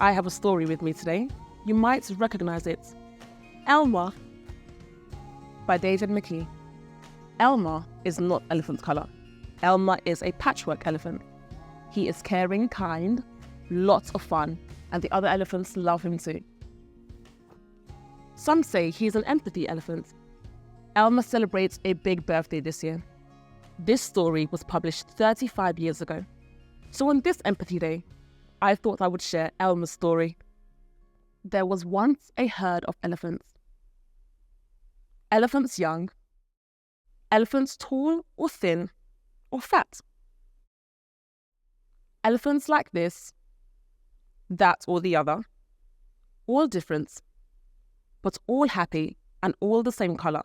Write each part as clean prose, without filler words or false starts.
I have a story with me today. You might recognize it. Elmer by David McKee. Elmer is not elephant colour. Elmer is a patchwork elephant. He is caring, kind, lots of fun, and the other elephants love him too. Some say he's an empathy elephant. Elmer celebrates a big birthday this year. This story was published 35 years ago. So on this Empathy Day, I thought I would share Elmer's story. There was once a herd of elephants. Elephants young, elephants tall or thin or fat. Elephants like this, that or the other, all different, but all happy and all the same colour.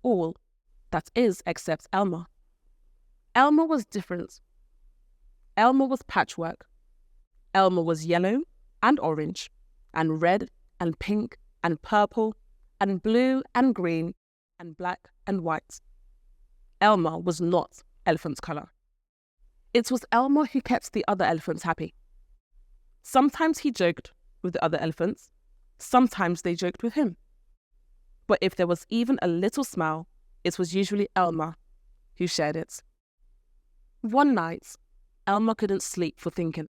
All, that is, except Elmer. Elmer was different. Elmer was patchwork. Elmer was yellow and orange and red and pink and purple and blue and green and black and white. Elmer was not elephant's colour. It was Elmer who kept the other elephants happy. Sometimes he joked with the other elephants. Sometimes they joked with him. But if there was even a little smile, it was usually Elmer who shared it. One night, Elmer couldn't sleep for thinking.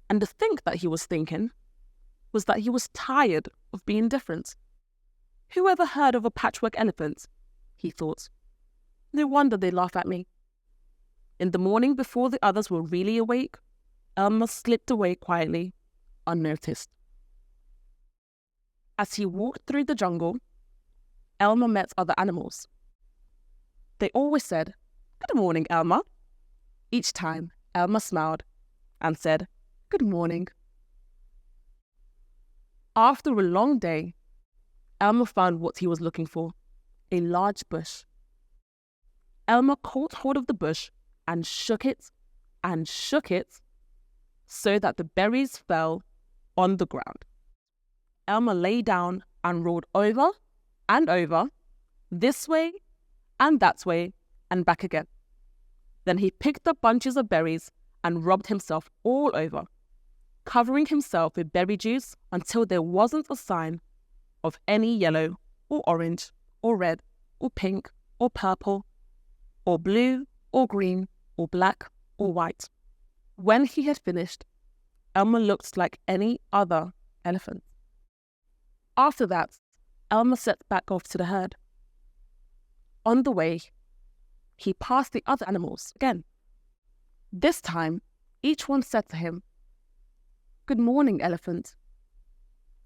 And the think that he was thinking was that he was tired of being different. Who ever heard of a patchwork elephant? He thought. No wonder they laugh at me. In the morning, before the others were really awake, Elmer slipped away quietly, unnoticed. As he walked through the jungle, Elmer met other animals. They always said, "Good morning, Elmer." Each time, Elmer smiled and said, "Good morning." After a long day, Elmer found what he was looking for, a large bush. Elmer caught hold of the bush and shook it so that the berries fell on the ground. Elmer lay down and rolled over and over, this way and that way and back again. Then he picked up bunches of berries and rubbed himself all over, covering himself with berry juice until there wasn't a sign of any yellow or orange or red or pink or purple or blue or green or black or white. When he had finished, Elmer looked like any other elephant. After that, Elmer set back off to the herd. On the way, he passed the other animals again. This time, each one said to him, "Good morning, elephant."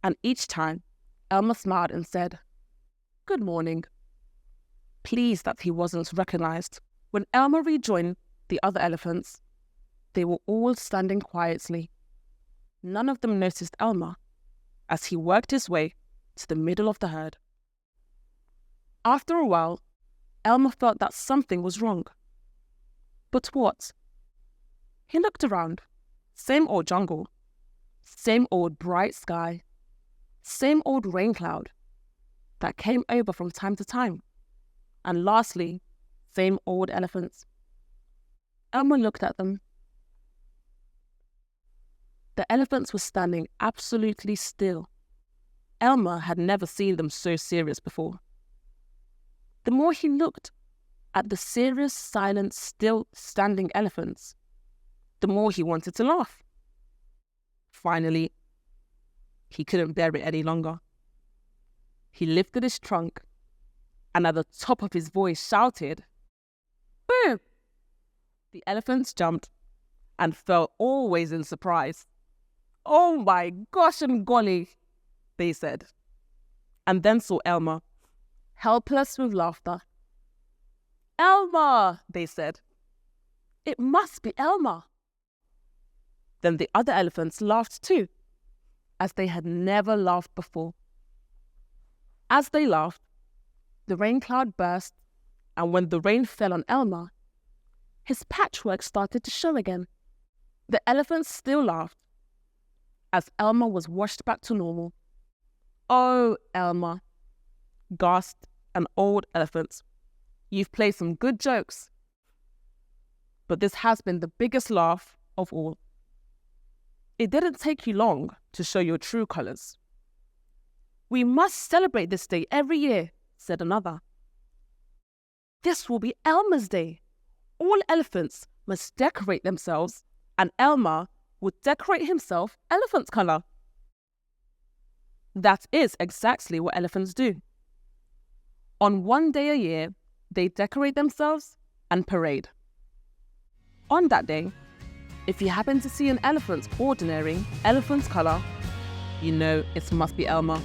And each time, Elmer smiled and said, "Good morning," pleased that he wasn't recognized. When Elmer rejoined the other elephants, they were all standing quietly. None of them noticed Elmer as he worked his way to the middle of the herd. After a while, Elmer felt that something was wrong. But what? He looked around. Same old jungle. Same old bright sky. Same old rain cloud that came over from time to time. And lastly, same old elephants. Elmer looked at them. The elephants were standing absolutely still. Elmer had never seen them so serious before. The more he looked at the serious, silent, still standing elephants, the more he wanted to laugh. Finally, he couldn't bear it any longer. He lifted his trunk and at the top of his voice shouted, "Boo!" The elephants jumped and fell always in surprise. "Oh my gosh and golly," they said, and then saw Elmer, helpless with laughter. "Elmer," they said. "It must be Elmer." Then the other elephants laughed too, as they had never laughed before. As they laughed, the rain cloud burst, and when the rain fell on Elmer, his patchwork started to show again. The elephants still laughed, as Elmer was washed back to normal. "Oh, Elmer," gasped an old elephant. "You've played some good jokes, but this has been the biggest laugh of all." It didn't take you long to show your true colours. We must celebrate this day every year, said another. This will be Elmer's day. All elephants must decorate themselves, and Elmer would decorate himself elephant's colour. That is exactly what elephants do. On one day a year, they decorate themselves and parade. On that day, if you happen to see an elephant's ordinary elephant's colour, you know it must be Elmer.